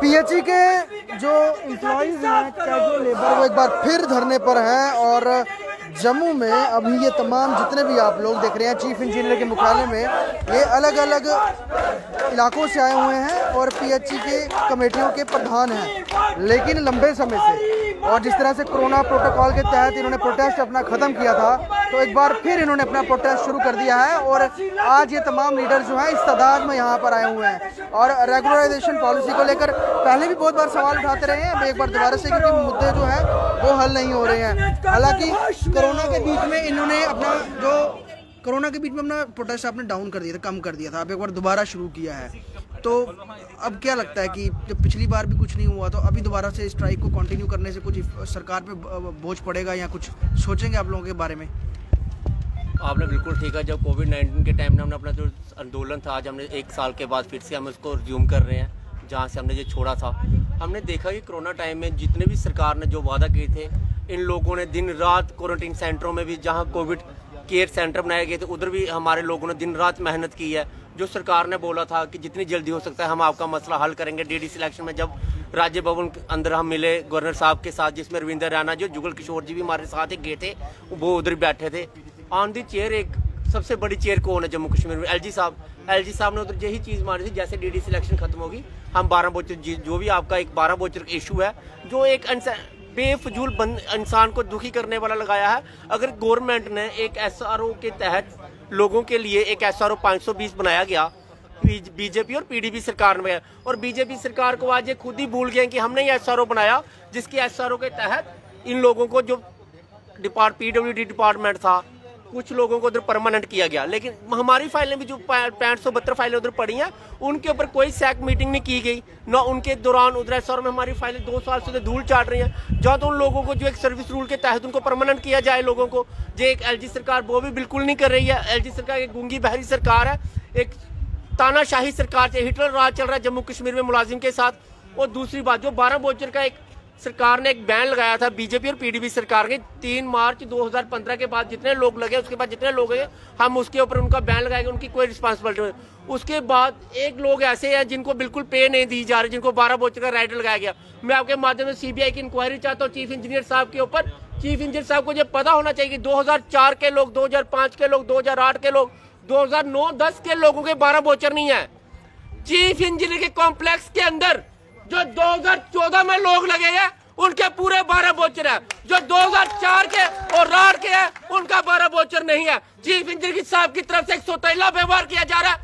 PHE के जो employees हैं, कैजुअल लेबर, वो एक बार फिर धरने पर हैं और जम्मू में अभी ये तमाम जितने भी आप लोग देख रहे हैं चीफ इंजीनियर के मुख्यालय में, ये अलग अलग इलाकों से आए हुए हैं और पीएचई के कमेटियों के प्रधान हैं, लेकिन लंबे समय से। और जिस तरह से कोरोना प्रोटोकॉल के तहत इन्होंने प्रोटेस्ट अपना ख़त्म किया था, तो एक बार फिर इन्होंने अपना प्रोटेस्ट शुरू कर दिया है और आज ये तमाम लीडर जो हैं इस तादाद में यहाँ पर आए हुए हैं और रेगुलराइजेशन पॉलिसी को लेकर पहले भी बहुत बार सवाल उठाते रहे हैं, अब एक बार दोबारा से, क्योंकि मुद्दे जो हैं वो हल नहीं हो रहे हैं। हालांकि कोरोना के बीच में इन्होंने अपना प्रोटेस्ट आपने डाउन कर दिया था, कम कर दिया था, अब एक बार दोबारा शुरू किया है। तो अब क्या लगता है कि जब पिछली बार भी कुछ नहीं हुआ तो अभी दोबारा से स्ट्राइक को कंटिन्यू करने से कुछ सरकार पे बोझ पड़ेगा या कुछ सोचेंगे आप लोगों के बारे में? आपने बिल्कुल ठीक है। जब कोविड-19 के टाइम में हमने अपना जो आंदोलन था, आज हमने 1 साल के बाद फिर से हम उसको रिज्यूम कर रहे हैं जहाँ से हमने ये छोड़ा था। हमने देखा कि कोरोना टाइम में जितने भी सरकार ने जो वादा किए थे, इन लोगों ने दिन रात क्वारंटीन सेंटरों में भी, जहाँ कोविड केयर सेंटर बनाए गए थे, उधर भी हमारे लोगों ने दिन रात मेहनत की है। जो सरकार ने बोला था कि जितनी जल्दी हो सकता है हम आपका मसला हल करेंगे। डीडी सिलेक्शन में जब राज्य भवन के अंदर हम मिले गवर्नर साहब के साथ, जिसमें रविंदर रैना, जो जुगल किशोर जी भी हमारे साथ ही गए थे, वो उधर बैठे थे। ऑन दी चेयर एक सबसे बड़ी चेयर कौन है जम्मू कश्मीर में? एलजी साहब ने उधर यही चीज़ मानी थी, जैसे डीडी सिलेक्शन खत्म होगी हम 12 बोचर, जो भी आपका एक 12 बोचर का इशू है, जो एक बेफजूल इंसान को दुखी करने वाला लगाया है। अगर गवर्नमेंट ने एक एसआरओ के तहत लोगों के लिए एक एसआरओ 520 बनाया गया, बीजेपी और पीडीपी सरकार में, और बीजेपी सरकार को आज ये खुद ही भूल गए कि हमने ये एसआरओ बनाया, जिसकी एसआरओ के तहत इन लोगों को जो पीडब्ल्यूडी डिपार्टमेंट था, कुछ लोगों को उधर परमानेंट किया गया। लेकिन हमारी फाइलें भी जो 572 फाइलें उधर पड़ी हैं, उनके ऊपर कोई सैक मीटिंग नहीं की गई, ना उनके दौरान उधर एसआरओ में हमारी फाइलें 2 साल से धूल चाट रही हैं। जहाँ तो उन लोगों को जो एक सर्विस रूल के तहत उनको परमानेंट किया जाए लोगों को, जो एक एलजी सरकार वो भी बिल्कुल नहीं कर रही है। एलजी सरकार एक गूंगी बहरी सरकार है, एक तानाशाही सरकार से हिटलर राज चल रहा है जम्मू कश्मीर में मुलाजिम के साथ। और दूसरी बात, जो 12 बोचर का एक सरकार ने एक बैन लगाया था बीजेपी और पीडीपी सरकार के, 3 मार्च 2015 के बाद जितने लोग लगे, उसके बाद जितने लोग गए हम उसके ऊपर उनका बैन लगाएंगे, उनकी कोई रिस्पांसिबिलिटी नहीं। उसके बाद एक लोग ऐसे हैं जिनको बिल्कुल पे नहीं दी जा रही, जिनको 12 बोचर का राइडर लगाया गया। मैं आपके माध्यम से सीबीआई की इंक्वायरी चाहता हूँ चीफ इंजीनियर साहब के ऊपर। चीफ इंजीनियर साहब को ये पता होना चाहिए कि 2004 के लोग, 2005 के लोग, 2008 के लोग, 2009-10 के लोगों के 12 बोचर नहीं है। चीफ इंजीनियर के कॉम्प्लेक्स के अंदर जो 2014 में लोग लगे हैं, उनके पूरे 12 बोचर है। जो 2004 के और राड के हैं, उनका 12 बोचर नहीं है। चीफ इंजीनियर साहब की तरफ से एक सौतेला व्यवहार किया जा रहा है।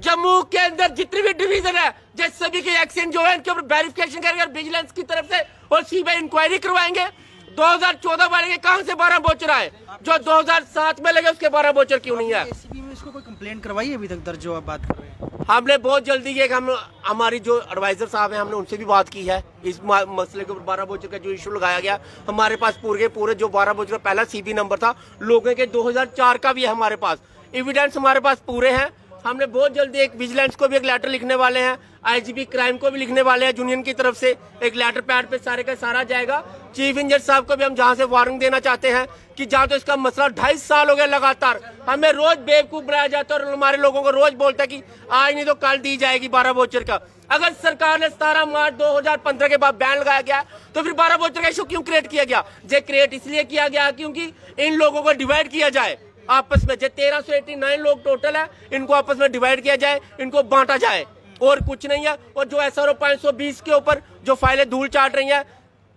जम्मू के अंदर जितनी भी डिवीजन है, जिस सभी के एक्शन जो है, इनके ऊपर वेरिफिकेशन करेंगे विजिलेंस की तरफ से और सीबीआई इंक्वायरी करवाएंगे। 2014 वाले के कहां से 12 बोचर आए? जो 2007 में लगे उसके 12 बोचर क्यों नहीं है? इसको कोई कंप्लेंट करवाई अभी तक दर्ज जो आप बात कर रहे हैं? हमने बहुत जल्दी ये हमारी जो एडवाइजर साहब हैं, हमने उनसे भी बात की है इस मसले के ऊपर। 12 बोचर का जो इशू लगाया गया, हमारे पास पूरे जो 12 बोचर का पहला सीबी नंबर था, लोगों के 2004 का भी है हमारे पास, एविडेंस हमारे पास पूरे हैं। हमने बहुत जल्दी एक विजिलेंस को भी एक लेटर लिखने वाले हैं, आईजीपी क्राइम को भी लिखने वाले हैं, यूनियन की तरफ से एक लेटर पैड पे सारे का सारा जाएगा। चीफ इंजीनियर साहब को भी हम जहां से वार्निंग देना चाहते हैं कि जहां तो इसका मसला 2.5 साल हो गया लगातार, हमें रोज बेवकूफ बनाया जाता है और हमारे लोगों को रोज बोलता है कि आज नहीं तो कल दी जाएगी 12 बोचर का। अगर सरकार ने 17 मार्च 2015 के बाद बैन लगाया गया, तो फिर 12 बोचर का इशू क्यों क्रिएट किया गया? ये क्रिएट इसलिए किया गया क्योंकि इन लोगों को डिवाइड किया जाए आपस में। जो 1389 लोग टोटल है, इनको आपस में डिवाइड किया जाए, इनको बांटा जाए, और कुछ नहीं है। और जो एसआरओ 520 के ऊपर जो फाइलें धूल चाट रही हैं,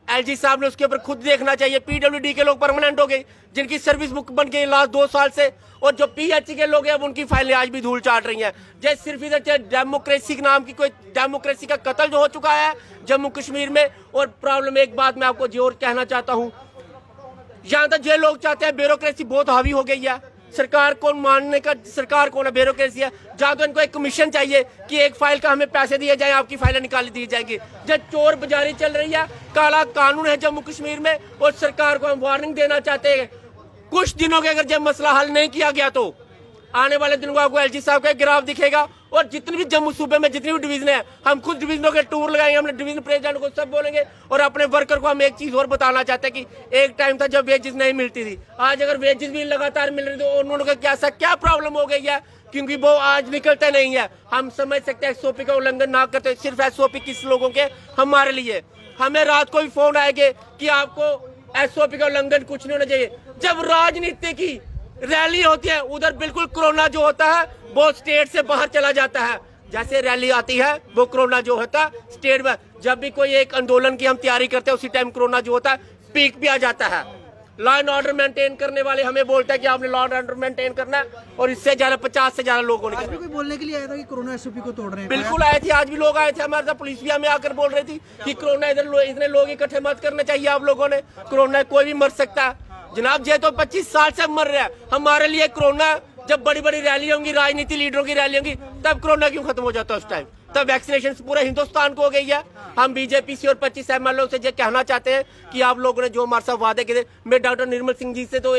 एलजी साहब ने उसके ऊपर खुद देखना चाहिए। पीडब्ल्यूडी के लोग परमानेंट हो गए, जिनकी सर्विस बुक बन गई लास्ट 2 साल से, और जो पीएचई के लोग हैं अब उनकी फाइलें आज भी धूल चाट रही हैं। जैसे सिर्फ इधर डेमोक्रेसी के नाम की कोई डेमोक्रेसी का कत्ल जो हो चुका है जम्मू कश्मीर में। और प्रॉब्लम एक बात मैं आपको जो और कहना चाहता हूँ, यहाँ तक जो लोग चाहते हैं ब्यूरोक्रेसी बहुत हावी हो गई है, सरकार को मानने का सरकार कौन है? ब्यूरोक्रेसी है। जहाँ तो इनको एक कमीशन चाहिए कि एक फाइल का हमें पैसे दिए जाए, आपकी फाइलें निकाली दी जाएंगी। जब चोर बाजारी चल रही है, काला कानून है जम्मू कश्मीर में, और सरकार को हम वार्निंग देना चाहते हैं, कुछ दिनों के अगर जब मसला हल नहीं किया गया तो आने वाले दिनों को आपको एलजी साहब का गिराफ दिखेगा और जितनी भी जम्मू सूबे में जितनी भी डिवीजन है, हम खुद डिवीजनों के टूर लगाएंगे, हमने डिवीजन प्रेसिडेंट को सब बोलेंगे। और अपने वर्कर को हम एक चीज और बताना चाहते हैं कि एक टाइम था जब वेजेस नहीं मिलती थी, आज अगर वेजेस भी लगातार मिल रही थी, उन्होंने क्या प्रॉब्लम हो गई है, क्योंकि वो आज निकलते नहीं है। हम समझ सकते हैं एसओपी का उल्लंघन ना करते, सिर्फ एसओपी किस लोगों के, हमारे लिए। हमें रात को भी फोन आएंगे कि आपको एसओपी का उल्लंघन कुछ नहीं होना चाहिए। जब राजनीति की रैली होती है उधर बिल्कुल कोरोना जो होता है वो स्टेट से बाहर चला जाता है। जैसे रैली आती है वो कोरोना जो होता है स्टेट में, जब भी कोई एक आंदोलन की हम तैयारी करते हैं उसी टाइम कोरोना जो होता है पीक भी आ जाता है। लॉ एंड ऑर्डर मेंटेन करने वाले हमें बोलते हैं कि आपने लॉ एंड ऑर्डर मेंटेन करना है, और इससे ज्यादा 50 से ज्यादा लोगों ने कोई बोलने के लिए आया था कि कोरोना एसओपी को तोड़ रहे हैं। बिल्कुल आए थे, आज भी लोग आए थे हमारे साथ, पुलिस भी हमें आकर बोल रही थी कि कोरोना इधर इतने लोग इकट्ठे मत करने चाहिए आप लोगों ने, कोरोना कोई भी मर सकता है। जनाब ये तो 25 साल से मर रहा है, हमारे लिए कोरोना जब बड़ी बड़ी रैली होंगी, राजनीति लीडरों की रैली होंगी, तब कोरोना क्यों खत्म हो जाता है उस टाइम? तब वैक्सीनेशन पूरे हिंदुस्तान को हो गई है। हम बीजेपी से और 25 एमएलए से ये कहना चाहते हैं कि आप लोगों ने जो हमारे साथ वादे किए, मैं डॉक्टर निर्मल सिंह जी से तो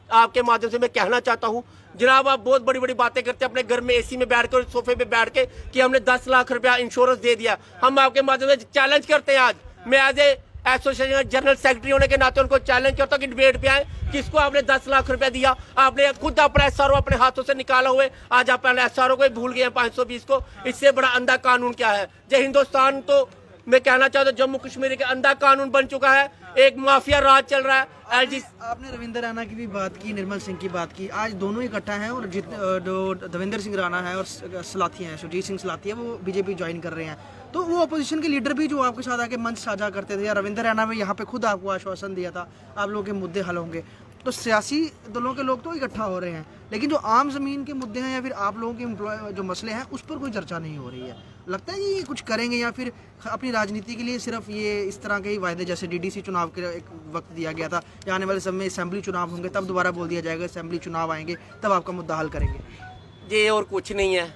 आपके माध्यम से मैं कहना चाहता हूँ, जनाब आप बहुत बड़ी बड़ी बातें करते हैं अपने घर में एसी में बैठ कर, सोफे पे बैठ के कि हमने 10 लाख रुपया इंश्योरेंस दे दिया। हम आपके माध्यम से चैलेंज करते हैं, आज मैं as a association general secretary होने के नाते उनको चैलेंज करता हूँ कि डिबेट पे आए, किसको आपने 10 लाख रुपया दिया? आपने खुद अपना एसआरओ अपने हाथों से निकाला हुए, आज आप एसआरओ को भूल गए 520 को। इससे बड़ा अंधा कानून क्या है? जय हिंदुस्तान तो मैं कहना चाहता हूँ जम्मू कश्मीर के अंधा कानून बन चुका है, एक माफिया राज चल रहा है। आपने रविंद्र राणा की भी बात की, निर्मल सिंह की बात की, आज दोनों इकट्ठा हैं और जो देवेंद्र सिंह राणा है और सलाथिया हैं, सुरजीत सिंह सलाथिया, वो बीजेपी ज्वाइन कर रहे हैं। तो वो अपोजिशन के लीडर भी जो आपके साथ आके मंच साझा करते थे, या रविंद्र राणा में यहाँ पे खुद आपको आश्वासन दिया था आप लोगों के मुद्दे हल होंगे, तो सियासी दलों के लोग तो इकट्ठा हो रहे हैं, लेकिन जो आम जमीन के मुद्दे हैं या फिर आप लोगों के जो मसले हैं उस पर कोई चर्चा नहीं हो रही है। लगता है कि ये कुछ करेंगे या फिर अपनी राजनीति के लिए सिर्फ ये इस तरह के ही वायदे, जैसे डीडीसी चुनाव के एक वक्त दिया गया था, या आने वाले समय में असेंबली चुनाव होंगे तब दोबारा बोल दिया जाएगा असेंबली चुनाव आएंगे तब आपका मुद्दा हल करेंगे। ये और कुछ नहीं है,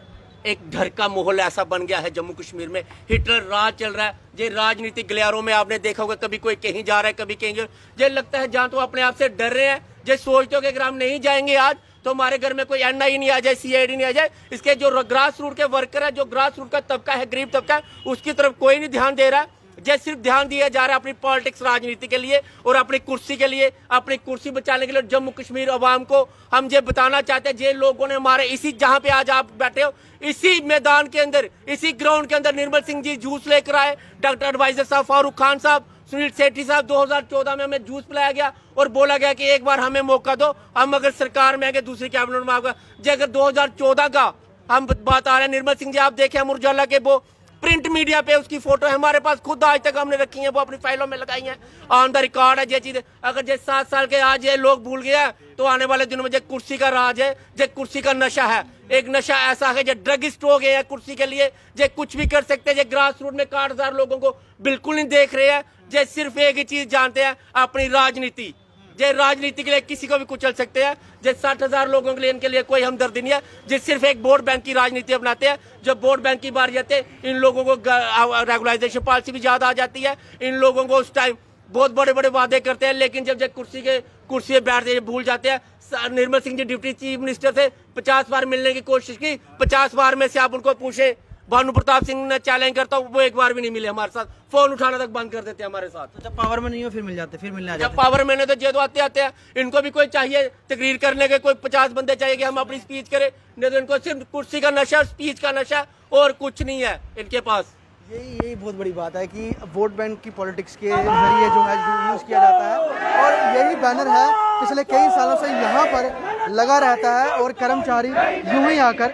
एक डर का माहौल ऐसा बन गया है जम्मू कश्मीर में, हिटलर राज चल रहा है। ये राजनीतिक गलियारों में आपने देखा होगा, कभी कोई कहीं जा रहा है, कभी कहीं, ये लगता है जहाँ तो अपने आप से डर रहे हैं, ये सोचते हो कि अगर हम नहीं जाएंगे आज तो हमारे घर में कोई एनआई नहीं आ जाए, सीआईडी नहीं आ जाए। इसके जो ग्रास रूट के वर्कर है, जो ग्रास रूट का तबका है, गरीब तबका है, उसकी तरफ कोई नहीं ध्यान दे रहा है। ये सिर्फ ध्यान दिया जा रहा है अपनी पॉलिटिक्स राजनीति के लिए और अपनी कुर्सी के लिए, अपनी कुर्सी बचाने के लिए। जम्मू कश्मीर अवाम को हम ये बताना चाहते हैं, जे लोगों ने हमारे इसी, जहां पे आज आप बैठे हो, इसी मैदान के अंदर, इसी ग्राउंड के अंदर निर्मल सिंह जी जूस लेकर आए, डॉक्टर एडवाइजर साहब फारूक खान साहब, सुनील सेठी साहब, 2014 में हमें जूस पिलाया गया और बोला गया कि एक बार हमें मौका दो, हम अगर सरकार में आएंगे दूसरी कैबिनेट में आएगा। जो अगर 2014 का हम बात आ रहे हैं, निर्मल सिंह जी आप देखें अमर उजाला के वो प्रिंट मीडिया पे उसकी फोटो है हमारे पास, खुद आज तक हमने रखी है, वो अपनी फाइलों में लगाई है, ऑन द रिकॉर्ड है ये चीज। अगर ये 7 साल के आज ये लोग भूल गया तो आने वाले दिनों में जो कुर्सी का राज है, जो कुर्सी का नशा है, एक नशा ऐसा है जो ड्रगिस्ट हो गए हैं कुर्सी के लिए, जो कुछ भी कर सकते हैं। जो ग्रास रूट में 60,000 लोगों को बिल्कुल नहीं देख रहे हैं, जो सिर्फ एक ही चीज जानते हैं, अपनी राजनीति। जे राजनीति के लिए किसी को भी कुचल सकते हैं। जे 60,000 लोगों के लिए, इनके लिए कोई हमदर्दी नहीं है। जे सिर्फ एक वोट बैंक की राजनीति अपनाते हैं। जब वोट बैंक की बारी आते हैं, इन लोगों को रेगुलाइजेशन पॉलिसी भी ज्यादा आ जाती है। इन लोगों को उस टाइम बहुत बड़े बड़े वादे करते हैं, लेकिन जब कुर्सी पे बैठते भूल जाते हैं। Nirmal Singh ji deputy chief minister से 50 बार मिलने की कोशिश की, 50 बार में से आप उनको पूछे, भानु प्रताप सिंह ने चैलेंज करता हूँ, वो एक बार भी नहीं मिले हमारे साथ, फोन उठाना तक बंद कर देते हैं हमारे साथ। जब पावर में नहीं हो फिर मिल जाते, फिर मिलने आ जाते। जब पावर में नहीं तो जो आते हैं, इनको भी कोई चाहिए तकरीर करने के, कोई 50 बंदे चाहिए कि हम अपनी स्पीच करें, नहीं तो इनको सिर्फ कुर्सी का नशा, स्पीच का नशा और कुछ नहीं है इनके पास। यही बहुत बड़ी बात है कि वोट बैंक की पॉलिटिक्स के जरिए जो है यूज़ किया जाता है, और यही बैनर है पिछले कई सालों से यहाँ पर लगा रहता है, और कर्मचारी यूं ही आकर